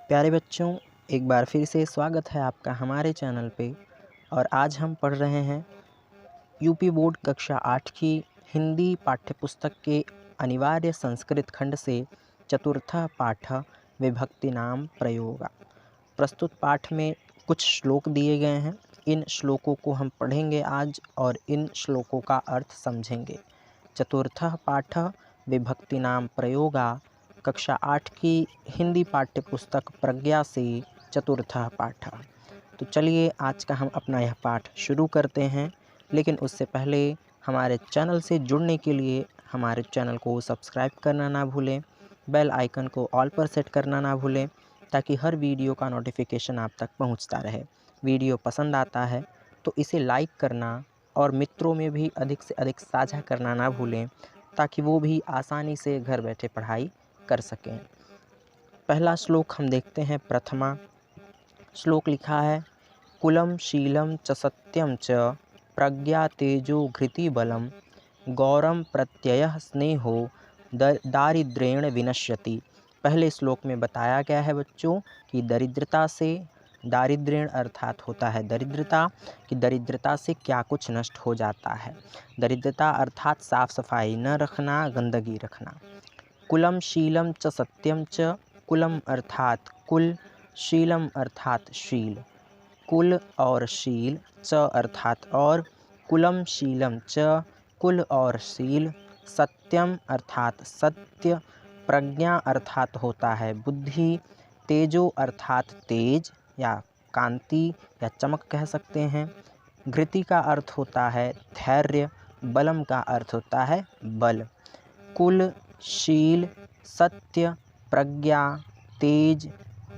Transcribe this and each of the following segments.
प्यारे बच्चों, एक बार फिर से स्वागत है आपका हमारे चैनल पे। और आज हम पढ़ रहे हैं यूपी बोर्ड कक्षा 8 की हिंदी पाठ्यपुस्तक के अनिवार्य संस्कृत खंड से चतुर्थ पाठ विभक्ति नाम प्रयोगा। प्रस्तुत पाठ में कुछ श्लोक दिए गए हैं। इन श्लोकों को हम पढ़ेंगे आज और इन श्लोकों का अर्थ समझेंगे। चतुर्थ पाठ विभक्ति नाम प्रयोगा, कक्षा 8 की हिंदी पाठ्यपुस्तक प्रज्ञा से चतुर्थ पाठ। तो चलिए आज का हम अपना यह पाठ शुरू करते हैं। लेकिन उससे पहले हमारे चैनल से जुड़ने के लिए हमारे चैनल को सब्सक्राइब करना ना भूलें, बेल आइकन को ऑल पर सेट करना ना भूलें, ताकि हर वीडियो का नोटिफिकेशन आप तक पहुंचता रहे। वीडियो पसंद आता है तो इसे लाइक करना और मित्रों में भी अधिक से अधिक साझा करना ना भूलें, ताकि वो भी आसानी से घर बैठे पढ़ाई कर सकें। पहला श्लोक हम देखते हैं। प्रथमा श्लोक लिखा है, कुलम शीलम च सत्यम च प्रज्ञा तेजो घृति बलम गौरम प्रत्ययः स्नेहो दारिद्र्येण विनश्यति। पहले श्लोक में बताया गया है बच्चों कि दरिद्रता से, दारिद्र्येण अर्थात होता है दरिद्रता, कि दरिद्रता से क्या कुछ नष्ट हो जाता है। दरिद्रता अर्थात साफ सफाई न रखना, गंदगी रखना। कुलम शीलम च सत्यम च, कुलम अर्थात कुल, शीलम अर्थात शील। कुल और शील, च अर्थात और, कुलम शीलम च, कुल और शील। सत्यम अर्थात सत्य। प्रज्ञा अर्थात होता है बुद्धि। तेजो अर्थात तेज या कांति या चमक कह सकते हैं। घृति का अर्थ होता है धैर्य। बलम का अर्थ होता है बल। कुल, शील, सत्य, प्रज्ञा, तेज,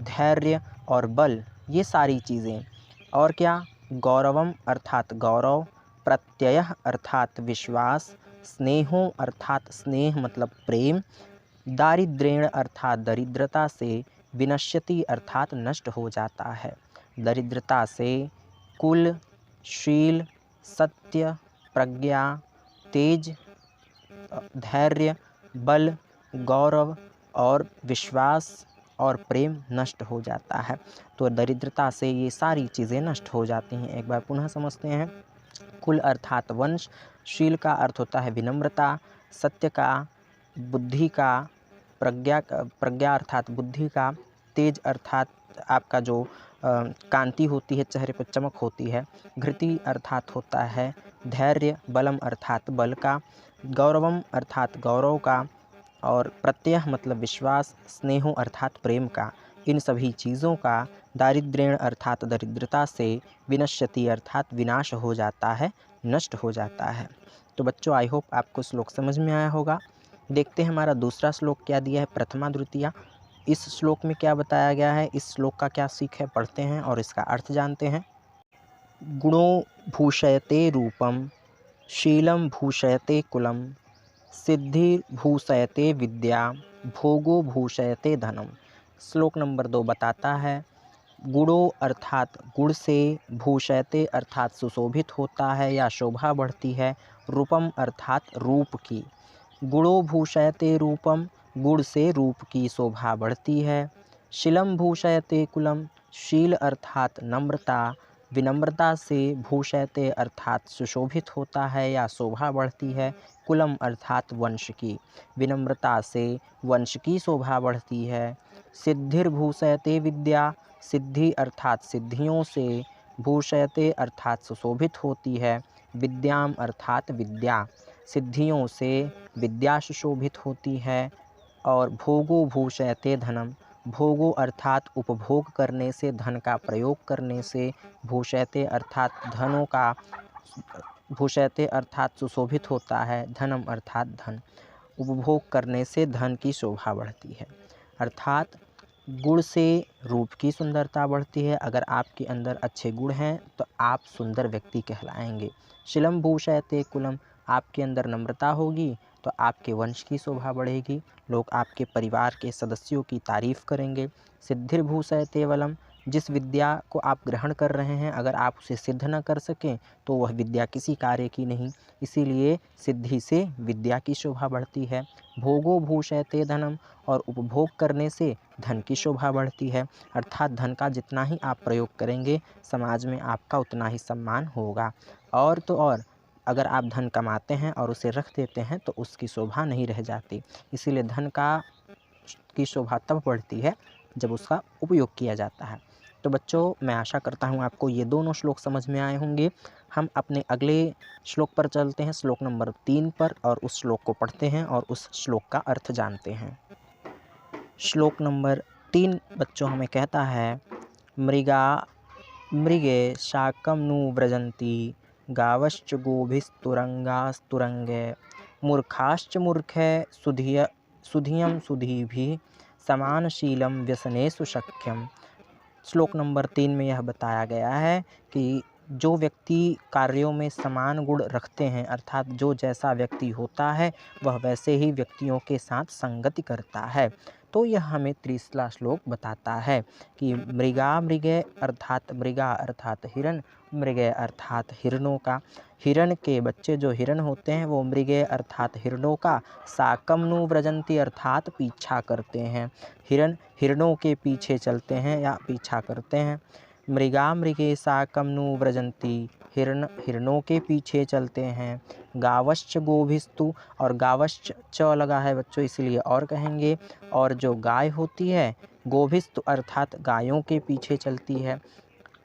धैर्य और बल, ये सारी चीज़ें। और क्या? गौरवम अर्थात गौरव। प्रत्ययः अर्थात विश्वास। स्नेहो अर्थात स्नेह मतलब प्रेम। दारिद्र्येण अर्थात दरिद्रता से। विनश्यति अर्थात नष्ट हो जाता है। दरिद्रता से कुल, शील, सत्य, प्रज्ञा, तेज, धैर्य, बल, गौरव और विश्वास और प्रेम नष्ट हो जाता है। तो दरिद्रता से ये सारी चीज़ें नष्ट हो जाती हैं। एक बार पुनः समझते हैं। कुल अर्थात वंश, शील का अर्थ होता है विनम्रता, सत्य का, बुद्धि का, प्रज्ञा अर्थात बुद्धि का, तेज अर्थात आपका जो कांति होती है, चेहरे पर चमक होती है। घृति अर्थात होता है धैर्य। बलम अर्थात बल का। गौरवम अर्थात गौरव का। और प्रत्यय मतलब विश्वास। स्नेहो अर्थात प्रेम का। इन सभी चीज़ों का दारिद्र्येण अर्थात दरिद्रता से, विनश्यति अर्थात विनाश हो जाता है, नष्ट हो जाता है। तो बच्चों, आई होप आपको श्लोक समझ में आया होगा। देखते हैं हमारा दूसरा श्लोक क्या दिया है, प्रथमा द्वितीया। इस श्लोक में क्या बताया गया है, इस श्लोक का क्या सीख है, पढ़ते हैं और इसका अर्थ जानते हैं। गुणो भूषयते रूपम, शीलम भूषयते कुलम, सिद्धि भूषयते विद्या, भोगो भूषयते धनम। श्लोक नंबर 2 बताता है, गुणों अर्थात गुण से, भूषयते अर्थात सुशोभित होता है या शोभा बढ़ती है, रूपम अर्थात रूप की। गुणों भूषयते रूपम, गुण से रूप की शोभा बढ़ती है। शीलम भूषयते कुलम, शील अर्थात नम्रता, विनम्रता से भूषयते अर्थात सुशोभित होता है या शोभा बढ़ती है। कुलम अर्थात वंश की, विनम्रता से वंश की शोभा बढ़ती है। सिद्धिर्भूषयते विद्या, सिद्धि अर्थात सिद्धियों से, भूषयते अर्थात सुशोभित होती है। विद्याम अर्थात विद्या, सिद्धियों से विद्या सुशोभित होती है। और भोगो भूषयते धनम, भोगो अर्थात उपभोग करने से, धन का प्रयोग करने से। भूषयते अर्थात धनों का, भूषयते अर्थात सुशोभित होता है। धनम अर्थात धन, उपभोग करने से धन की शोभा बढ़ती है। अर्थात गुण से रूप की सुंदरता बढ़ती है। अगर आपके अंदर अच्छे गुण हैं तो आप सुंदर व्यक्ति कहलाएंगे। शीलम भूषयते कुलम, आपके अंदर नम्रता होगी तो आपके वंश की शोभा बढ़ेगी, लोग आपके परिवार के सदस्यों की तारीफ करेंगे। सिद्धिर्भूषयते बलम, जिस विद्या को आप ग्रहण कर रहे हैं अगर आप उसे सिद्ध न कर सकें तो वह विद्या किसी कार्य की नहीं। इसीलिए सिद्धि से विद्या की शोभा बढ़ती है। भोगो भूषयते धनम, और उपभोग करने से धन की शोभा बढ़ती है। अर्थात धन का जितना ही आप प्रयोग करेंगे समाज में आपका उतना ही सम्मान होगा। और तो और अगर आप धन कमाते हैं और उसे रख देते हैं तो उसकी शोभा नहीं रह जाती। इसीलिए धन की शोभा तब बढ़ती है जब उसका उपयोग किया जाता है। तो बच्चों, मैं आशा करता हूँ आपको ये दोनों श्लोक समझ में आए होंगे। हम अपने अगले श्लोक पर चलते हैं, श्लोक नंबर 3 पर, और उस श्लोक को पढ़ते हैं और उस श्लोक का अर्थ जानते हैं। श्लोक नंबर 3 बच्चों हमें कहता है, मृगे शाकं नु व्रजन्ति, गावश्च गोभिस्तुरंगास्तुरंगे, मूर्खाश्च मूर्खे सुधियं सुधीभिः, समानशीलं व्यसनेषु सख्यम। श्लोक नंबर 3 में यह बताया गया है कि जो व्यक्ति कार्यों में समान गुण रखते हैं, अर्थात जो जैसा व्यक्ति होता है वह वैसे ही व्यक्तियों के साथ संगति करता है। तो यह हमें तीसरा श्लोक बताता है कि मृगे अर्थात हिरण, मृगे अर्थात हिरणों का, हिरण के बच्चे जो हिरण होते हैं वो मृगे अर्थात हिरणों का, साकम नु व्रजंती अर्थात पीछा करते हैं। हिरण हिरणों के पीछे चलते हैं या पीछा करते हैं। मृगे साकम नु व्रजंती, हिरण हिरणों के पीछे चलते हैं। गावश्च गोभिस्तु, और गावश्च च लगा है बच्चों इसलिए और कहेंगे, और जो गाय होती है गोभिस्तु अर्थात गायों के पीछे चलती है।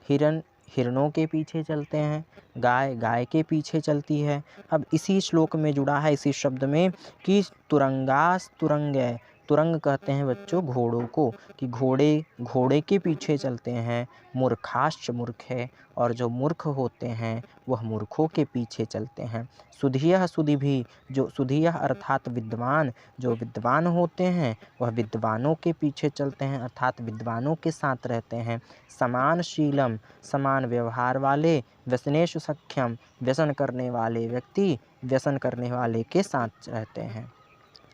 हिरण हिरणों के पीछे चलते हैं, गाय गाय के पीछे चलती है। अब इसी श्लोक में जुड़ा है इसी शब्द में कि तुरंगास तुरंगे, तुरंग कहते हैं बच्चों घोड़ों को, कि घोड़े के पीछे चलते हैं। मूर्खाश्च मूर्ख है, और जो मूर्ख होते हैं वह मूर्खों के पीछे चलते हैं। सुधियः सुधिभिः, जो सुधियः अर्थात विद्वान, जो विद्वान होते हैं वह विद्वानों के पीछे चलते हैं अर्थात विद्वानों के साथ रहते हैं। समानशीलम, समान व्यवहार वाले, व्यसनेषु सख्यम, व्यसन करने वाले व्यक्ति व्यसन करने वाले के साथ रहते हैं।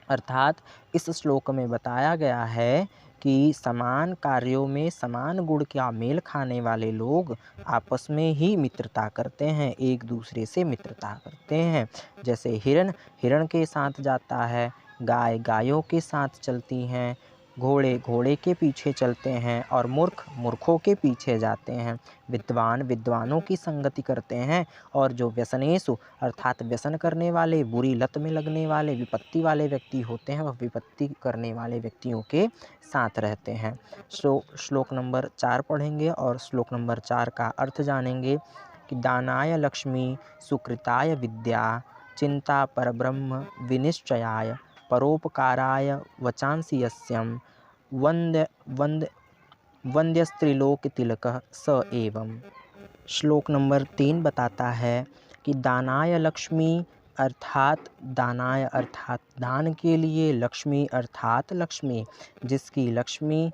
अर्थात इस श्लोक में बताया गया है कि समान कार्यों में समान गुण का मेल खाने वाले लोग आपस में ही मित्रता करते हैं, एक दूसरे से मित्रता करते हैं। जैसे हिरण हिरण के साथ जाता है, गाय गायों के साथ चलती हैं, घोड़े घोड़े के पीछे चलते हैं, और मूर्ख मूर्खों के पीछे जाते हैं। विद्वान विद्वानों की संगति करते हैं, और जो व्यसनेषु अर्थात व्यसन करने वाले, बुरी लत में लगने वाले, विपत्ति वाले व्यक्ति होते हैं वह विपत्ति करने वाले व्यक्तियों के साथ रहते हैं। श्लोक नंबर 4 पढ़ेंगे और श्लोक नंबर 4 का अर्थ जानेंगे कि दानाय लक्ष्मी सुकृताय विद्या, चिंता परब्रह्म विनिश्चयाय, परोपकाराय वचांसि यस्यं, वन्द्यस्त्रिलोकतिलकः स एवं। श्लोक नंबर 3 बताता है कि दानाय लक्ष्मी अर्थात दानाय अर्थात दान के लिए, लक्ष्मी अर्थात लक्ष्मी, जिसकी लक्ष्मी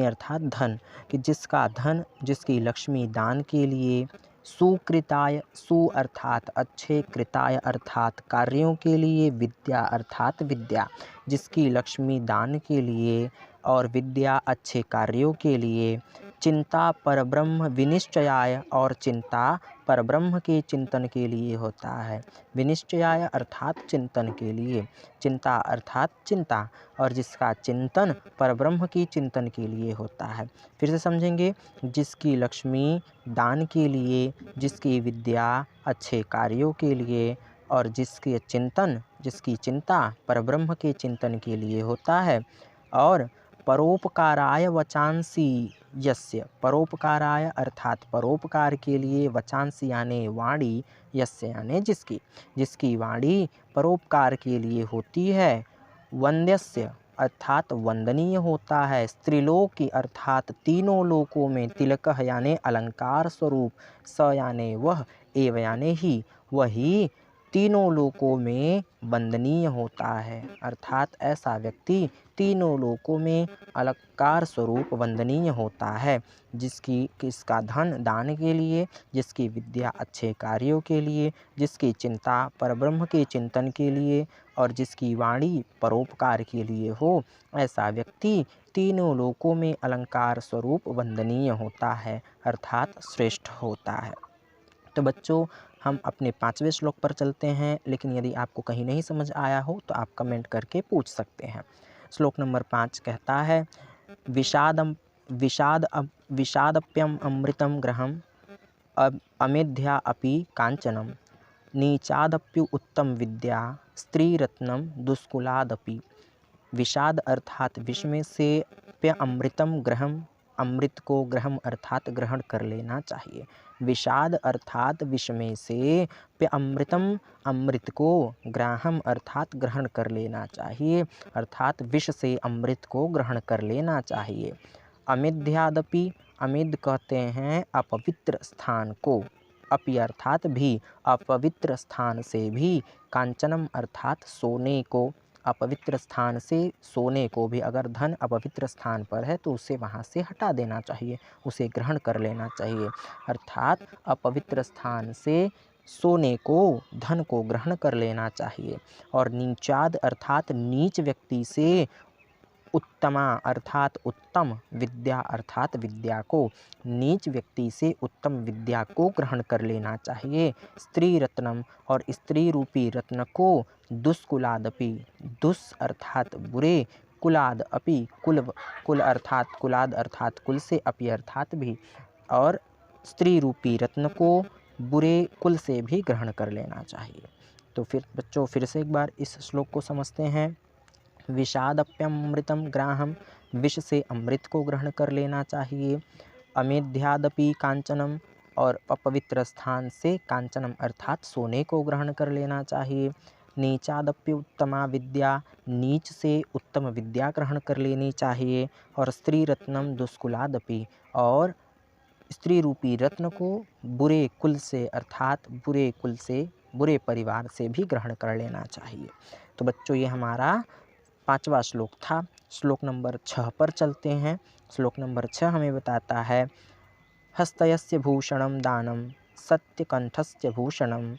अर्थात धन, कि जिसका धन जिसकी लक्ष्मी दान के लिए, सुकृताय सु अर्थात अच्छे, कृताय अर्थात कार्यों के लिए, विद्या अर्थात विद्या, जिसकी लक्ष्मी दान के लिए और विद्या अच्छे कार्यों के लिए, चिंता परब्रह्म विनिश्चयाय, और चिंता परब्रह्म के चिंतन के लिए होता है। विनिश्चयाय अर्थात चिंतन के लिए, चिंता अर्थात चिंता, और जिसका चिंतन परब्रह्म की चिंतन के लिए होता है। फिर से समझेंगे, जिसकी लक्ष्मी दान के लिए, जिसकी विद्या अच्छे कार्यों के लिए, और जिसकी चिंता परब्रह्म के चिंतन के लिए होता है, और परोपकाराय वचांसि यस्य, परोपकाराय अर्थात परोपकार के लिए, वचांसि यानी वाणी, यस्य यानी जिसकी वाणी परोपकार के लिए होती है, वन्द्यस्य अर्थात वंदनीय होता है, स्त्रीलोकी अर्थात तीनों लोकों में, तिलकः यानी अलंकार स्वरूप, स यानी वह, एव यानी ही, वही तीनों लोकों में वंदनीय होता है। अर्थात ऐसा व्यक्ति तीनों लोकों में अलंकार स्वरूप वंदनीय होता है, जिसका धन दान के लिए, जिसकी विद्या अच्छे कार्यों के लिए, जिसकी चिंता परब्रह्म के चिंतन के लिए और जिसकी वाणी परोपकार के लिए हो, ऐसा व्यक्ति तीनों लोकों में अलंकार स्वरूप वंदनीय होता है, अर्थात श्रेष्ठ होता है। तो बच्चों, हम अपने 5वें श्लोक पर चलते हैं, लेकिन यदि आपको कहीं नहीं समझ आया हो तो आप कमेंट करके पूछ सकते हैं। श्लोक नंबर 5 कहता है, विषादप्यम अमृतम ग्रहम अमेध्या अपि कांचनम नीचादप्यु उत्तम विद्या स्त्रीरत्नम दुष्कुलादपि। विषाद अर्थात विष में से प्य अमृतम ग्रहम, अमृत को ग्रहम अर्थात ग्रहण कर लेना चाहिए। विषाद अर्थात विष में से प्य अमृतम, अमृत को ग्राहम अर्थात ग्रहण कर लेना चाहिए, अर्थात विष से अमृत को ग्रहण कर लेना चाहिए। अमेध्यादपि, अमेध कहते हैं अपवित्र स्थान को, अपि अर्थात भी, अपवित्र स्थान से भी, कांचनम अर्थात सोने को, अपवित्र स्थान से सोने को भी, अगर धन अपवित्र स्थान पर है तो उसे वहाँ से हटा देना चाहिए, उसे ग्रहण कर लेना चाहिए। अर्थात अपवित्र स्थान से सोने को, धन को ग्रहण कर लेना चाहिए। और नीचाद अर्थात नीच व्यक्ति से, उत्तमा अर्थात उत्तम, विद्या अर्थात विद्या को, नीच व्यक्ति से उत्तम विद्या को ग्रहण कर लेना चाहिए। स्त्री रत्नम, और स्त्री रूपी रत्न को, दुष्कुलादपि, दुष् अर्थात बुरे, कुलाद अपि, कुल अर्थात कुलाद अर्थात कुल से, अपि अर्थात भी, और स्त्री रूपी रत्न को बुरे कुल से भी ग्रहण कर लेना चाहिए। तो फिर बच्चों, फिर से एक बार इस श्लोक को समझते हैं। विषादप्यमृतम ग्राहम, विष से अमृत को ग्रहण कर लेना चाहिए। अमेध्यादपि कांचनम, और अपवित्र स्थान से कांचनम अर्थात सोने को ग्रहण कर लेना चाहिए। नीचादप्य उत्तमा विद्या, नीच से उत्तम विद्या ग्रहण कर लेनी चाहिए। और स्त्री रत्नम दुष्कुलादपि, और स्त्री रूपी रत्न को बुरे कुल से अर्थात बुरे कुल से, बुरे परिवार से भी ग्रहण कर लेना चाहिए। तो बच्चों, ये हमारा 5वां श्लोक था। श्लोक नंबर 6 पर चलते हैं। श्लोक नंबर 6 हमें बताता है, हस्तयस्य भूषणम दानम सत्यकंठस्य भूषणम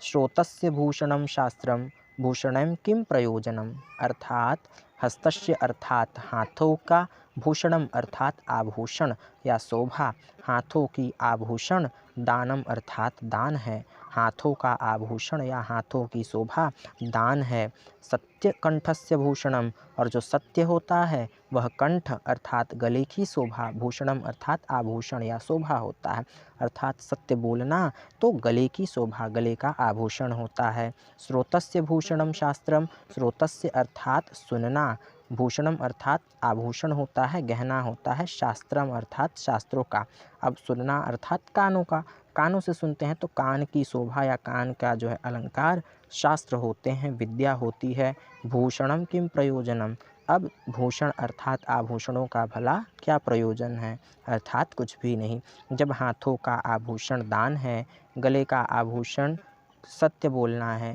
श्रोतस्य भूषणम शास्त्रम भूषणम किम प्रयोजनम। अर्थात हस्तस्य अर्थात हाथों का, भूषणम अर्थात आभूषण या शोभा, हाथों की आभूषण, दानम अर्थात दान है, हाथों का आभूषण या हाथों की शोभा दान है। सत्य कंठस्य भूषणम, और जो सत्य होता है वह कंठ अर्थात गले की शोभा, भूषणम अर्थात आभूषण या शोभा होता है, अर्थात सत्य बोलना तो गले की शोभा, गले का आभूषण होता है। श्रोतस्य भूषणम शास्त्रम, श्रोतस्य अर्थात सुनना, भूषणम अर्थात आभूषण होता है, गहना होता है, शास्त्रम अर्थात शास्त्रों का। अब सुनना अर्थात कानों का, कानों से सुनते हैं तो कान की शोभा या कान का जो है अलंकार शास्त्र होते हैं, विद्या होती है। भूषणम किम प्रयोजनम, अब भूषण अर्थात आभूषणों का भला क्या प्रयोजन है, अर्थात कुछ भी नहीं। जब हाथों का आभूषण दान है, गले का आभूषण सत्य बोलना है,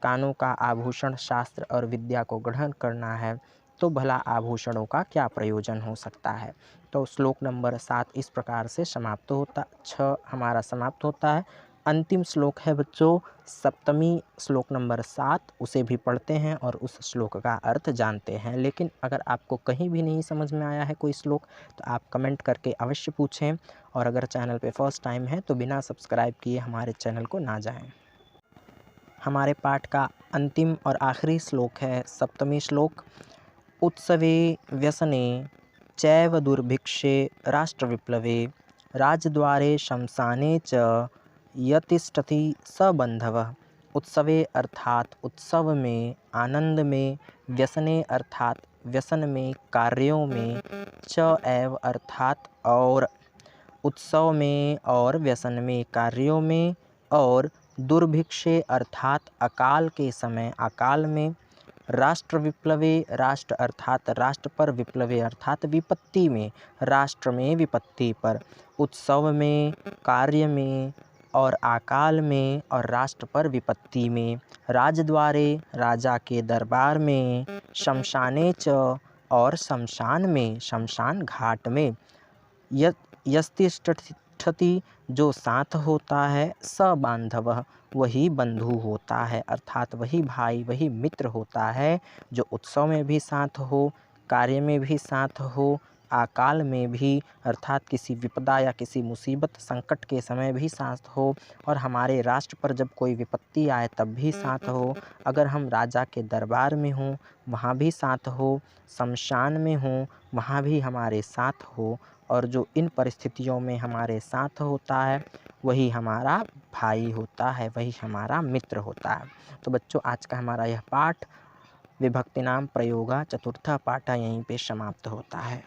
कानों का आभूषण शास्त्र और विद्या को ग्रहण करना है, तो भला आभूषणों का क्या प्रयोजन हो सकता है। तो श्लोक नंबर 7 इस प्रकार से समाप्त होता, 6 हमारा समाप्त होता है। अंतिम श्लोक है बच्चों 7वीं श्लोक नंबर 7, उसे भी पढ़ते हैं और उस श्लोक का अर्थ जानते हैं। लेकिन अगर आपको कहीं भी नहीं समझ में आया है कोई श्लोक तो आप कमेंट करके अवश्य पूछें, और अगर चैनल पे फर्स्ट टाइम है तो बिना सब्सक्राइब किए हमारे चैनल को ना जाएं। हमारे पाठ का अंतिम और आखिरी श्लोक है 7वीं श्लोक। उत्सवे व्यसने चैव दुर्भिक्षे राष्ट्रविप्लवे राजद्वारे शमशाने च यतिष्ठति स बंधवः। उत्सवे अर्थात उत्सव में, आनंद में, व्यसने अर्थात व्यसन में, कार्यों में, च एव अर्थात और, उत्सव में और व्यसन में, कार्यों में, और दुर्भिक्षे अर्थात अकाल के समय, अकाल में, राष्ट्र विप्लवे, राष्ट्र अर्थात राष्ट्र पर, विप्लवे अर्थात विपत्ति में, राष्ट्र में विपत्ति पर, उत्सव में, कार्य में, और आकाल में और राष्ट्र पर विपत्ति में, राजद्वारे राजा के दरबार में, शमशाने च और शमशान में, शमशान घाट में, यस्तिष्ठति जो साथ होता है, स बांधवः वही बंधु होता है, अर्थात वही भाई वही मित्र होता है जो उत्सव में भी साथ हो, कार्य में भी साथ हो, आकाल में भी अर्थात किसी विपदा या किसी मुसीबत संकट के समय भी साथ हो, और हमारे राष्ट्र पर जब कोई विपत्ति आए तब भी साथ हो। अगर हम राजा के दरबार में हों वहाँ भी साथ हो, शमशान में हों वहाँ भी हमारे साथ हो, और जो इन परिस्थितियों में हमारे साथ होता है वही हमारा भाई होता है, वही हमारा मित्र होता है। तो बच्चों, आज का हमारा यह पाठ विभक्ति नाम प्रयोगा चतुर्थ पाठ यहीं पे समाप्त होता है।